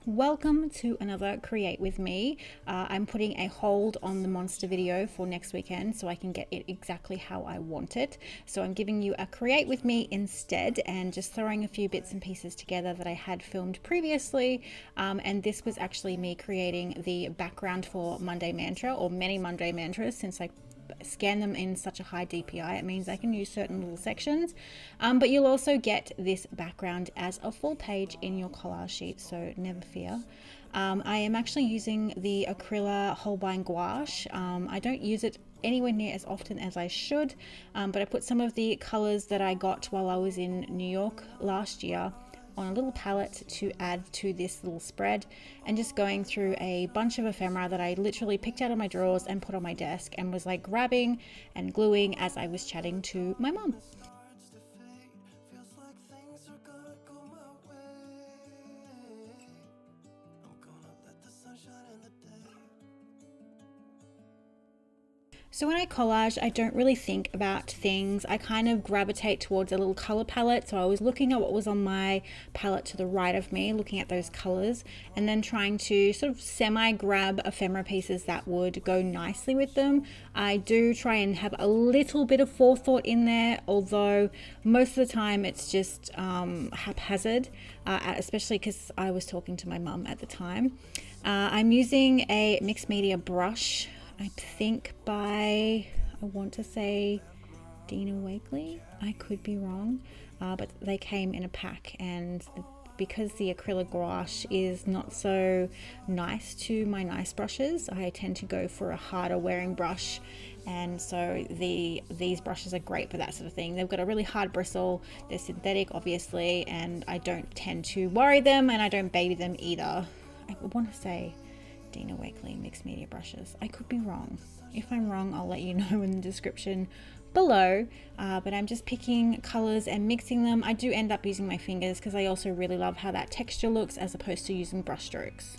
Welcome to another Create With Me. I'm putting a hold on the monster video for next weekend so I can get it exactly how I want it. So I'm giving you a Create With Me instead and just throwing a few bits and pieces together that I had filmed previously. And this was actually me creating the background for Monday Mantra, or many Monday Mantras, since I scan them in such a high DPI. It means I can use certain little sections, but you'll also get this background as a full page in your collage sheet, so never fear. I am actually using the Acryla Holbein Gouache. I don't use it anywhere near as often as I should, but I put some of the colors that I got while I was in New York last year on a little palette to add to this little spread, and just going through a bunch of ephemera that I literally picked out of my drawers and put on my desk and was like grabbing and gluing as I was chatting to my mom. So when I collage, I don't really think about things. I kind of gravitate towards a little color palette. So I was looking at what was on my palette to the right of me, looking at those colors, and then trying to sort of semi-grab ephemera pieces that would go nicely with them. I do try and have a little bit of forethought in there, although most of the time it's just haphazard, especially because I was talking to my mum at the time. I'm using a mixed media brush, I think by, I want to say Dina Wakley. I could be wrong, but they came in a pack, and because the acrylic gouache is not so nice to my nice brushes, I tend to go for a harder wearing brush, and so these brushes are great for that sort of thing. They've got a really hard bristle, they're synthetic obviously, and I don't tend to worry them, and I don't baby them either. I want to say Dina Wakley mixed media brushes. I could be wrong. If I'm wrong, I'll let you know in the description below, but I'm just picking colors and mixing them. I do end up using my fingers because I also really love how that texture looks as opposed to using brush strokes.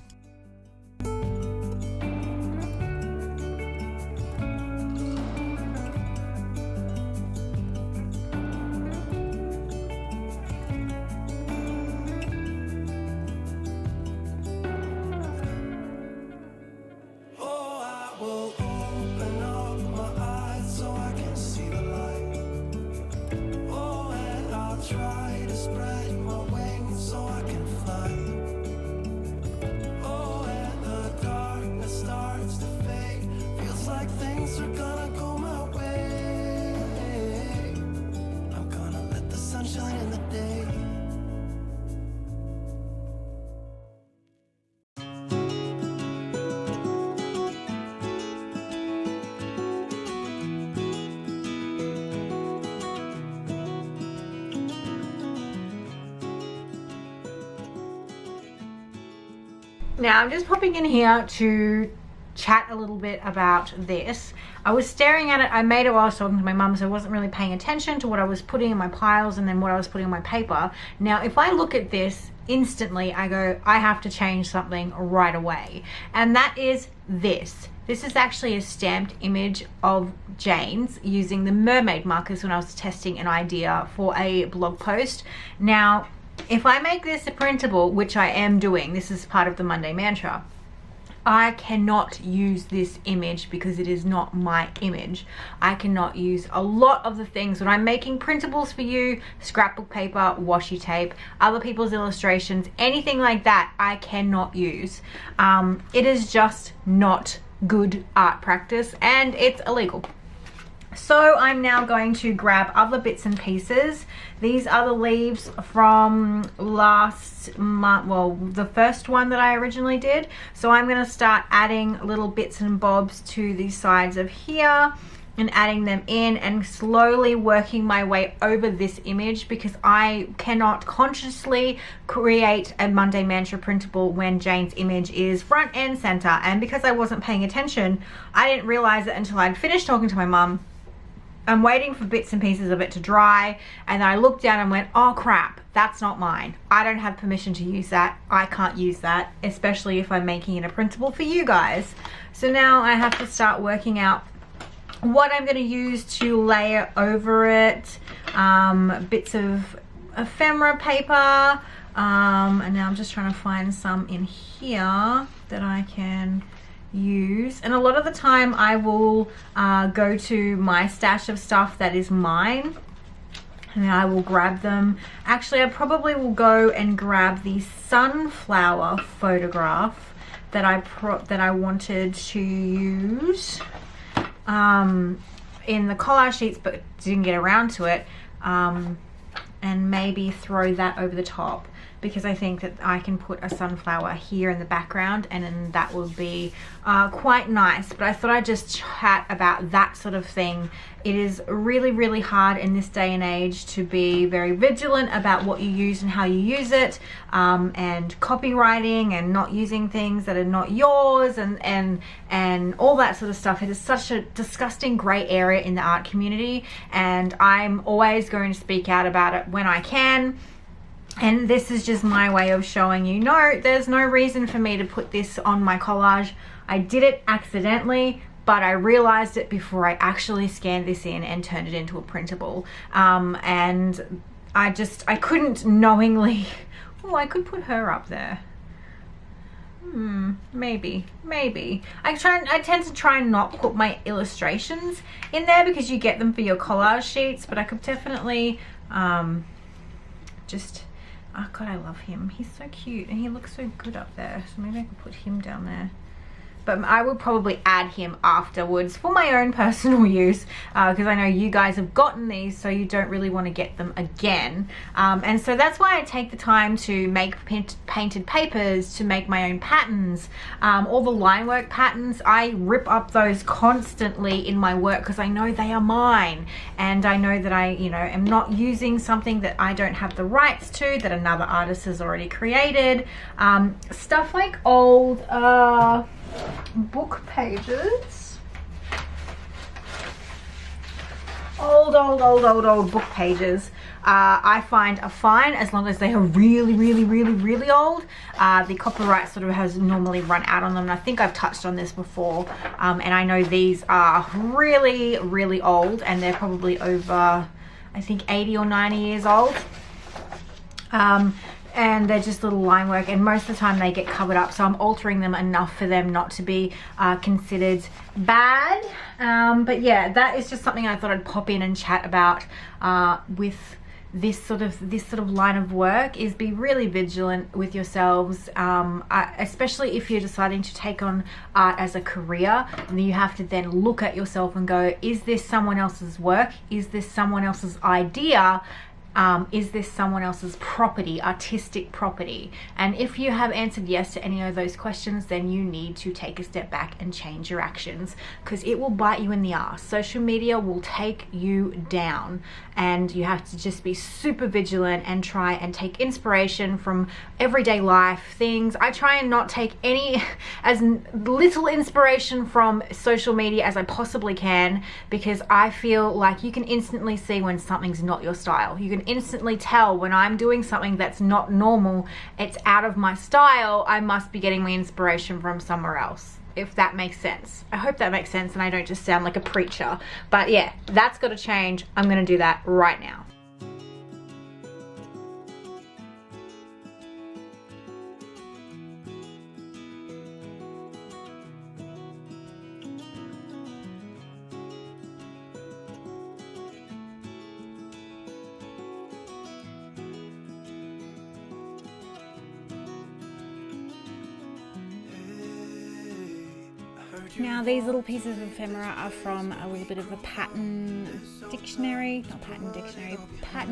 Now I'm just popping in here to chat a little bit about this. I was staring at it. I made it while I was talking to my mum, so I wasn't really paying attention to what I was putting in my piles and then what I was putting in my paper. Now if I look at this instantly, I go, I have to change something right away, and that is this. This is actually a stamped image of Jane's using the mermaid markers when I was testing an idea for a blog post. Now if I make this a printable, which I am doing, this is part of the Monday Mantra, I cannot use this image because it is not my image. I cannot use a lot of the things when I'm making printables for you, scrapbook paper, washi tape, other people's illustrations, anything like that, I cannot use. It is just not good art practice and it's illegal. So I'm now going to grab other bits and pieces. These are the leaves from last month, well, the first one that I originally did. So I'm going to start adding little bits and bobs to the sides of here and adding them in and slowly working my way over this image, because I cannot consciously create a Monday Mantra printable when Jane's image is front and center. And because I wasn't paying attention, I didn't realize it until I'd finished talking to my mum. I'm waiting for bits and pieces of it to dry, and then I looked down and went, oh crap, that's not mine. I don't have permission to use that. I can't use that, especially if I'm making it a printable for you guys. So now I have to start working out what I'm going to use to layer over it. Bits of ephemera paper, And now I'm just trying to find some in here that I can use. And a lot of the time I will go to my stash of stuff that is mine, and I will grab them. Actually, I probably will go and grab the sunflower photograph that I wanted to use in the collage sheets, but didn't get around to it, and maybe throw that over the top, because I think that I can put a sunflower here in the background, and then that will be quite nice. But I thought I'd just chat about that sort of thing. It is really, really hard in this day and age to be very vigilant about what you use and how you use it, and copywriting and not using things that are not yours, and all that sort of stuff. It is such a disgusting gray area in the art community, and I'm always going to speak out about it when I can. And this is just my way of showing you, no, there's no reason for me to put this on my collage. I did it accidentally, but I realized it before I actually scanned this in and turned it into a printable. And I couldn't knowingly, oh, I could put her up there. Maybe. I tend to try and not put my illustrations in there because you get them for your collage sheets, but I could definitely just, oh God, I love him. He's so cute and he looks so good up there. So maybe I could put him down there. But I would probably add him afterwards for my own personal use, because I know you guys have gotten these, so you don't really want to get them again. And so that's why I take the time to make painted papers, to make my own patterns. All the line work patterns, I rip up those constantly in my work because I know they are mine, and I know that I, am not using something that I don't have the rights to, that another artist has already created. Stuff like old book pages, old book pages, I find are fine as long as they are really old. The copyright sort of has normally run out on them, and I think I've touched on this before, and I know these are really old, and they're probably over, I think, 80 or 90 years old. And they're just little line work, and most of the time they get covered up, so I'm altering them enough for them not to be considered bad. But yeah, that is just something I thought I'd pop in and chat about with this sort of line of work, is be really vigilant with yourselves, especially if you're deciding to take on art as a career. And you have to then look at yourself and go, is this someone else's work? Is this someone else's idea? Is this someone else's property, artistic property? And if you have answered yes to any of those questions, then you need to take a step back and change your actions, because it will bite you in the ass. Social media will take you down, and you have to just be super vigilant and try and take inspiration from everyday life things. I try and not take as little inspiration from social media as I possibly can, because I feel like you can instantly see when something's not your style. You can instantly tell when I'm doing something that's not normal, it's out of my style. I must be getting my inspiration from somewhere else, if that makes sense. I hope that makes sense and I don't just sound like a preacher. But yeah, that's got to change. I'm going to do that right now. Now these little pieces of ephemera are from a little bit of a pattern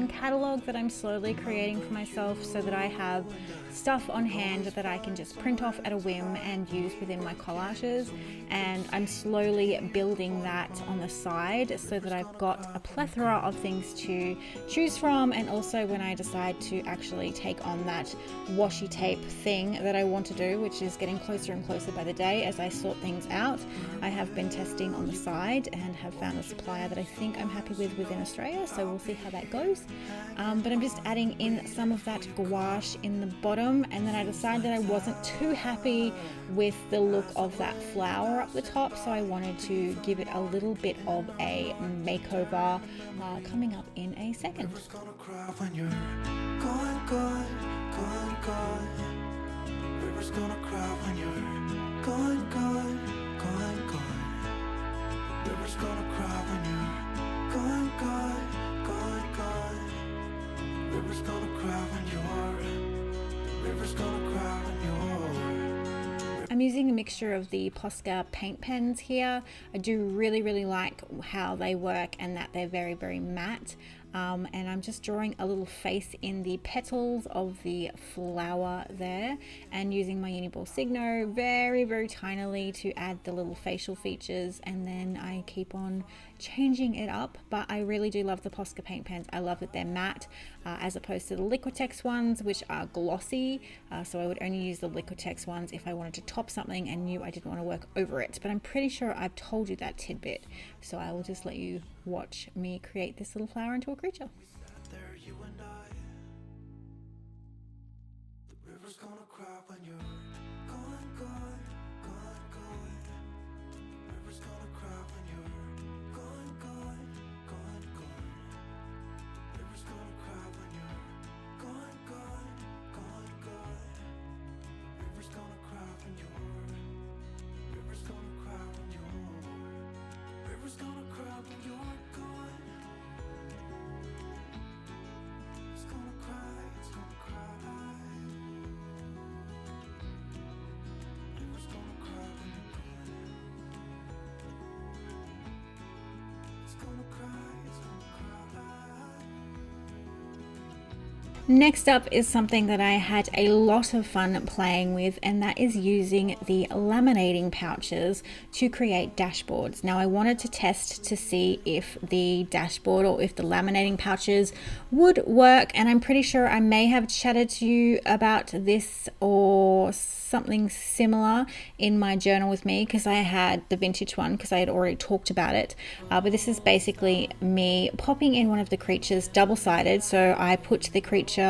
catalogue that I'm slowly creating for myself, so that I have stuff on hand that I can just print off at a whim and use within my collages. And I'm slowly building that on the side so that I've got a plethora of things to choose from. And also when I decide to actually take on that washi tape thing that I want to do, which is getting closer and closer by the day as I sort things out, I have been testing on the side and have found a supplier that I think I'm happy with within Australia, so we'll see how that goes. But I'm just adding in some of that gouache in the bottom, and then I decided that I wasn't too happy with the look of that flower up the top, so I wanted to give it a little bit of a makeover, coming up in a second. I'm using a mixture of the Posca paint pens here. I do really like how they work and that they're very matte. And I'm just drawing a little face in the petals of the flower there, and using my Uniball Signo very tinily to add the little facial features, and then I keep on changing it up. But I really do love the Posca paint pens. I love that they're matte as opposed to the Liquitex ones, which are glossy. So I would only use the Liquitex ones if I wanted to top something and knew I didn't want to work over it. But I'm pretty sure I've told you that tidbit, so I will just let you watch me create this little flower into a creature. There, you and I. The river's gonna cry when you're gone, gone, gone, gone. The river's gonna cry when you're gone, gone, gone, gone. The river's gonna cry when you're gone, gone, gone, gone. The river's gonna cry when you're. The river's gonna cry when you're. The river's gonna cry when you're gone. It's gonna cry, it's gonna cry. River's gonna cry when you're gone. It's gonna cry, it's gonna cry. Next up is something that I had a lot of fun playing with, and that is using the laminating pouches to create dashboards. Now I wanted to test to see if the dashboard or if the laminating pouches would work, and I'm pretty sure I may have chatted to you about this or something similar in my journal with me, because I had the vintage one because I had already talked about it. But this is basically me popping in one of the creatures double-sided. So I put the creature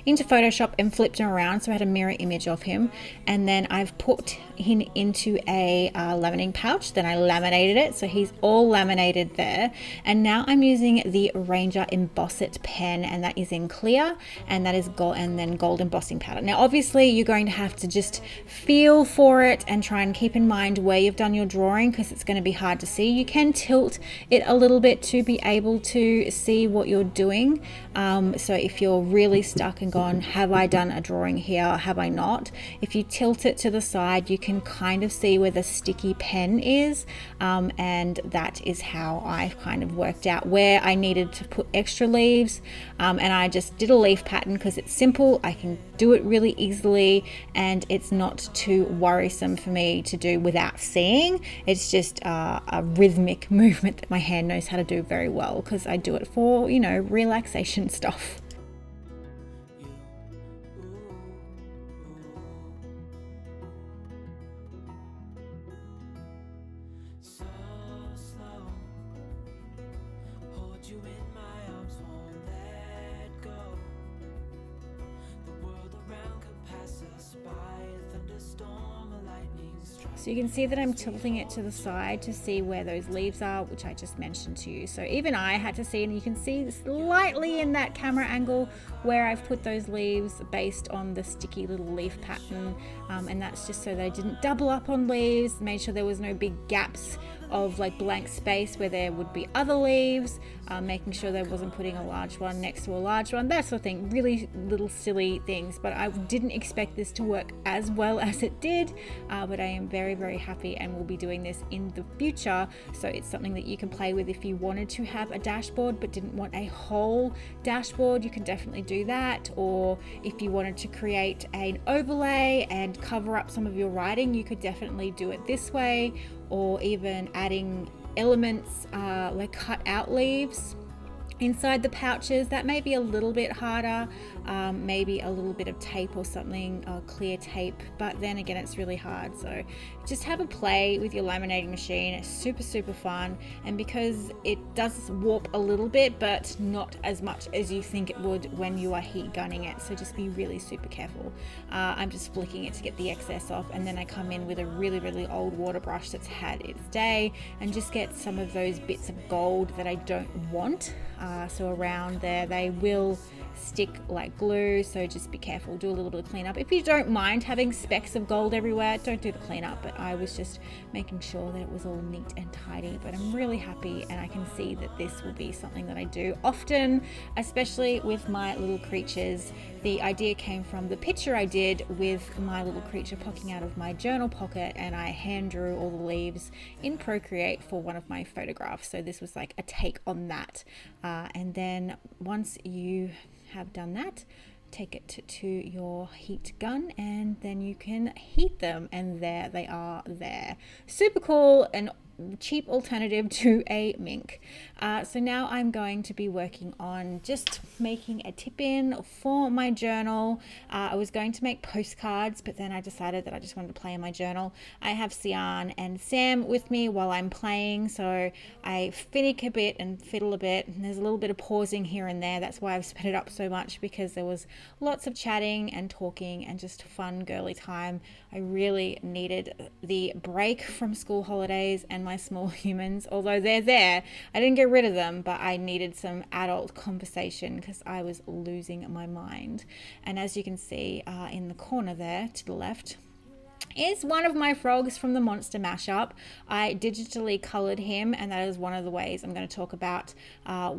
into Photoshop and flipped him around, so I had a mirror image of him, and then I've put him into a laminating pouch. Then I laminated it, so he's all laminated there. And now I'm using the Ranger Emboss It pen, and that is in clear, and that is gold, and then gold embossing powder. Now obviously you're going to have to just feel for it and try and keep in mind where you've done your drawing, because it's going to be hard to see. You can tilt it a little bit to be able to see what you're doing. So if you're really stuck and gone, have I done a drawing here, have I not? If you tilt it to the side, you can kind of see where the sticky pen is, and that is how I've kind of worked out where I needed to put extra leaves. And I just did a leaf pattern because it's simple, I can do it really easily, and it's not too worrisome for me to do without seeing. It's just a rhythmic movement that my hand knows how to do very well, because I do it for, you know, relaxation stuff. So slow, hold you in my arms, won't let go. The world around could pass us by, a thunderstorm, a lightning strike. So you can see that I'm tilting it to the side to see where those leaves are, which I just mentioned to you. So even I had to see, and you can see slightly in that camera angle where I've put those leaves based on the sticky little leaf pattern. And that's just so they didn't double up on leaves, made sure there was no big gaps of like blank space where there would be other leaves, making sure there wasn't putting a large one next to a large one, that sort of thing. Really little silly things, but I didn't expect this to work as well as it did. But I am very happy, and we'll be doing this in the future. So it's something that you can play with if you wanted to have a dashboard but didn't want a whole dashboard. You can definitely do that. Or if you wanted to create an overlay and cover up some of your writing, you could definitely do it this way. Or even adding elements like cut out leaves inside the pouches. That may be a little bit harder, maybe a little bit of tape or something, clear tape, but then again it's really hard. So just have a play with your laminating machine. It's super fun, and because it does warp a little bit but not as much as you think it would when you are heat gunning it, so just be really super careful. I'm just flicking it to get the excess off, and then I come in with a really old water brush that's had its day and just get some of those bits of gold that I don't want. So around there they will stick like glue, so just be careful, do a little bit of cleanup. If you don't mind having specks of gold everywhere, don't do the cleanup, but I was just making sure that it was all neat and tidy. But I'm really happy, and I can see that this will be something that I do often, especially with my little creatures the idea came from the picture I did with my little creature poking out of my journal pocket, and I hand drew all the leaves in Procreate for one of my photographs. So this was like a take on that. And then once you have done that, take it to your heat gun and then you can heat them, and there they are there. Super cool and cheap alternative to a mink. So now I'm going to be working on just making a tip in for my journal. I was going to make postcards, but then I decided that I just wanted to play in my journal. I have Sian and Sam with me while I'm playing, so I finick a bit and fiddle a bit, and there's a little bit of pausing here and there. That's why I've sped it up so much, because there was lots of chatting and talking and just fun girly time. I really needed the break from school holidays and my small humans, although they're there. I didn't get rid of them, but I needed some adult conversation because I was losing my mind. And as you can see in the corner there to the left is one of my frogs from the Monster Mashup. I digitally colored him, and that is one of the ways I'm going to talk about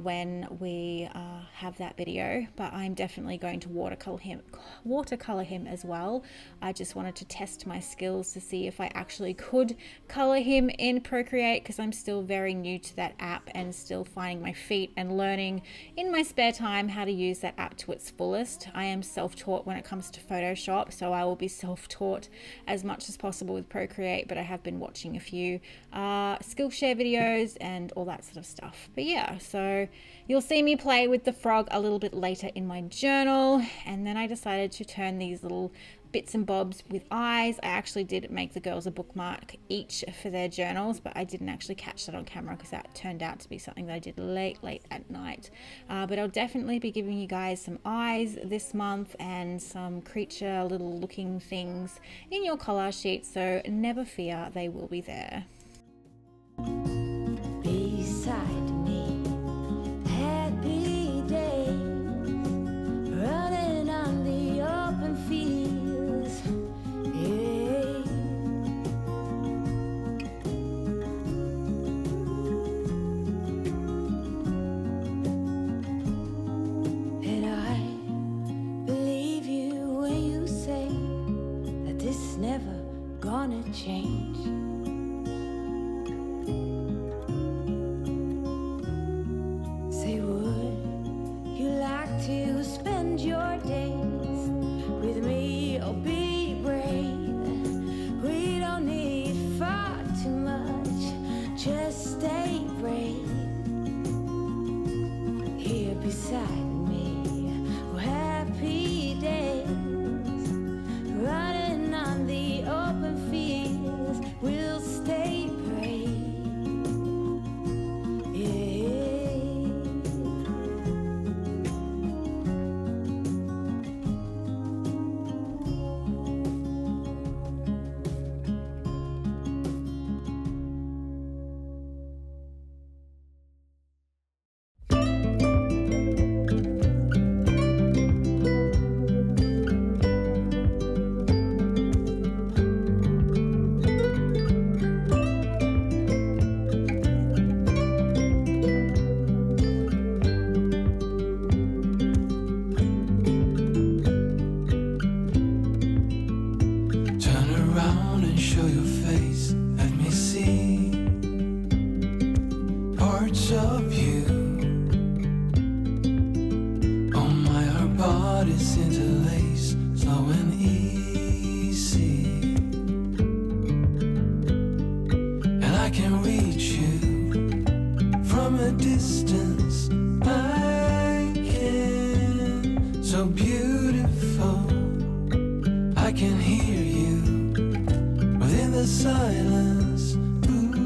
when we have that video, but I'm definitely going to watercolor him as well. I just wanted to test my skills to see if I actually could color him in Procreate, because I'm still very new to that app and still finding my feet and learning in my spare time how to use that app to its fullest. I am self-taught when it comes to Photoshop, so I will be self-taught as much as possible with Procreate, but I have been watching a few Skillshare videos and all that sort of stuff. But yeah, so you'll see me play with the frog a little bit later in my journal, and then I decided to turn these little bits and bobs with eyes. I actually did make the girls a bookmark each for their journals, but I didn't actually catch that on camera because that turned out to be something that I did late at night. But I'll definitely be giving you guys some eyes this month and some creature little looking things in your collage sheet, so never fear, they will be there. Beside me, happy day, running on the open fields, yeah. And I believe you when you say that this is never gonna change. Say, would you like to spend your days with me? Or be brave. We don't need far too much, just stay brave. Here beside me, oh, happy days, running on the open fields, we'll stay brave. Turn around and show your face. Let me see parts of you. Oh my, our bodies interlace, slow and easy. And I can reach you from a distance. I can, so beautiful. I can hear you within the silence. Ooh,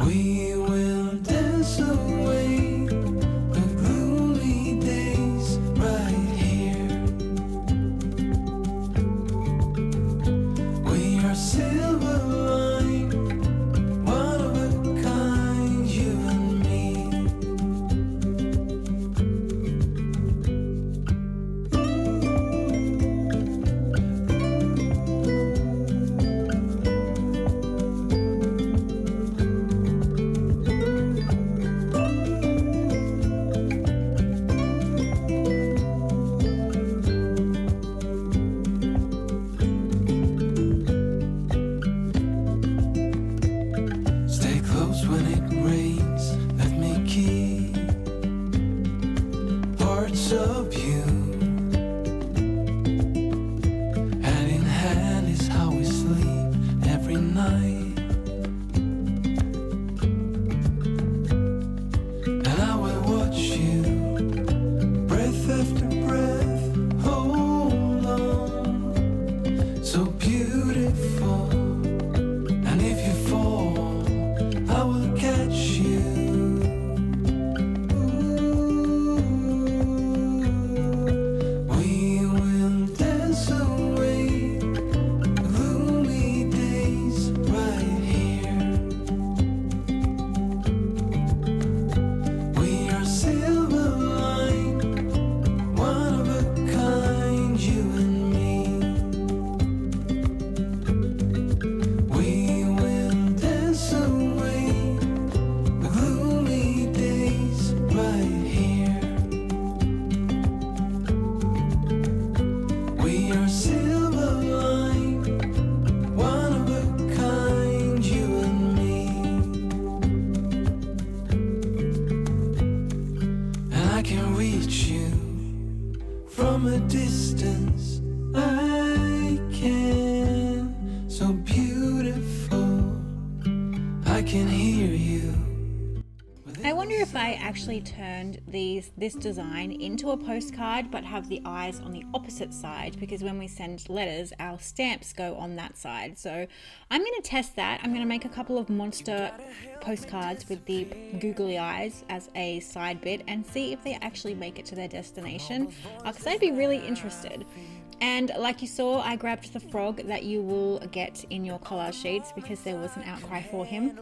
we will dance away the gloomy days right here. We are silver line, one of a kind, you and me. parts of you. Hand in hand is how we sleep every night. And I will watch you, breath after breath, hold on. So beautiful. And if you fall, I will catch you. We will dance away gloomy days right here. We are silver line, one of a kind, you and me. We will dance away the gloomy days right here. We are silver line, one of a kind, you and me. And I can reach you from a distance. I can, so beautiful. I can hear you. I wonder if I actually turned this design into a postcard but have the eyes on the opposite side, because when we send letters our stamps go on that side. So I'm going to test that. I'm going to make a couple of monster postcards with the googly eyes as a side bit and see if they actually make it to their destination, because I'd be really interested. And like you saw, I grabbed the frog that you will get in your collage sheets because there was an outcry for him.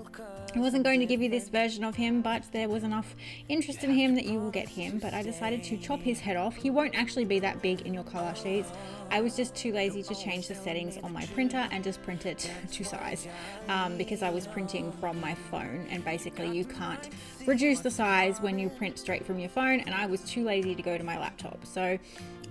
I wasn't going to give you this version of him, but there was enough interest in him that you will get him. But I decided to chop his head off. He won't actually be that big in your collage sheets. I was just too lazy to change the settings on my printer and just print it to size, because I was printing from my phone, and basically you can't reduce the size when you print straight from your phone, and I was too lazy to go to my laptop. So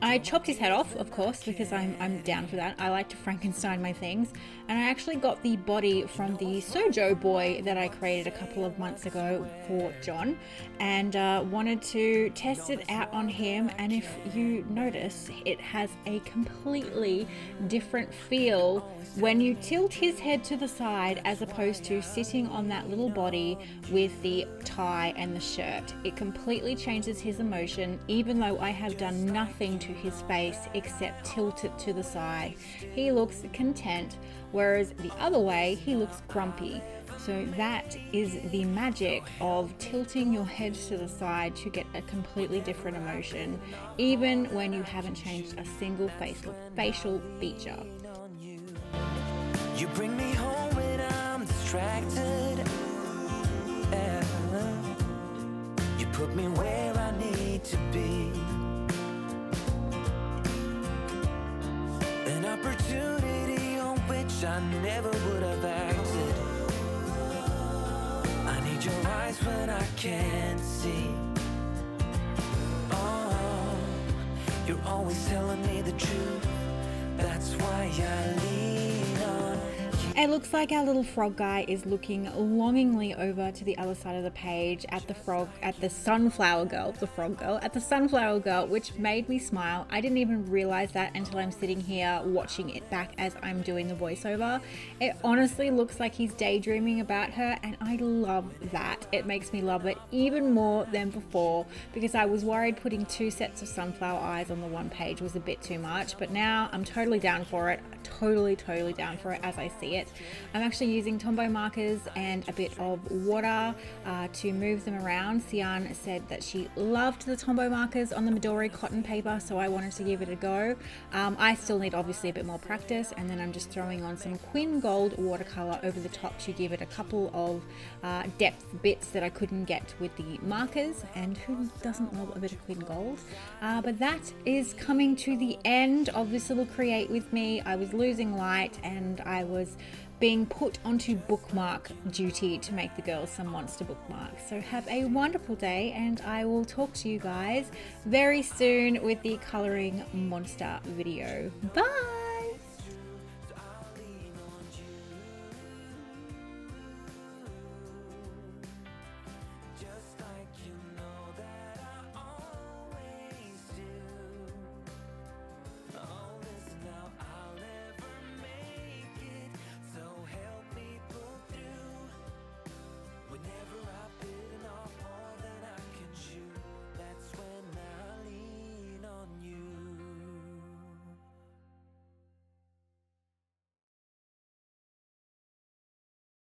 I chopped his head off, of course, because I'm down for that. I like to Frankenstein my things. And I actually got the body from the Sojo boy that I created a couple of months ago for John, and wanted to test it out on him. And if you notice, it has a completely different feel when you tilt his head to the side as opposed to sitting on that little body with the tie and the shirt. It completely changes his emotion, even though I have done nothing to his face except tilt it to the side. He looks content, whereas the other way he looks grumpy. So that is the magic of tilting your head to the side to get a completely different emotion, even when you haven't changed a single facial feature. You bring me home when I'm distracted. Yeah. You put me where I need to be. An opportunity on which I never would have acted. I need your eyes when I can't see. Oh, you're always telling me the truth. That's why I lean on you. It looks like our little frog guy is looking longingly over to the other side of the page at the sunflower girl, which made me smile. I didn't even realize that until I'm sitting here watching it back as I'm doing the voiceover. It honestly looks like he's daydreaming about her, and I love that. It makes me love it even more than before, because I was worried putting two sets of sunflower eyes on the one page was a bit too much, but now I'm totally down for it. Totally down for it as I see it. I'm actually using Tombow markers and a bit of water to move them around. Sian said that she loved the Tombow markers on the Midori cotton paper, so I wanted to give it a go. I still need obviously a bit more practice, and then I'm just throwing on some Quinn Gold watercolor over the top to give it a couple of depth bits that I couldn't get with the markers, and who doesn't love a bit of Quinn Gold? But that is coming to the end of this little create with me. I was losing light and I was being put onto bookmark duty to make the girls some monster bookmarks. So have a wonderful day, and I will talk to you guys very soon with the coloring monster video. Bye!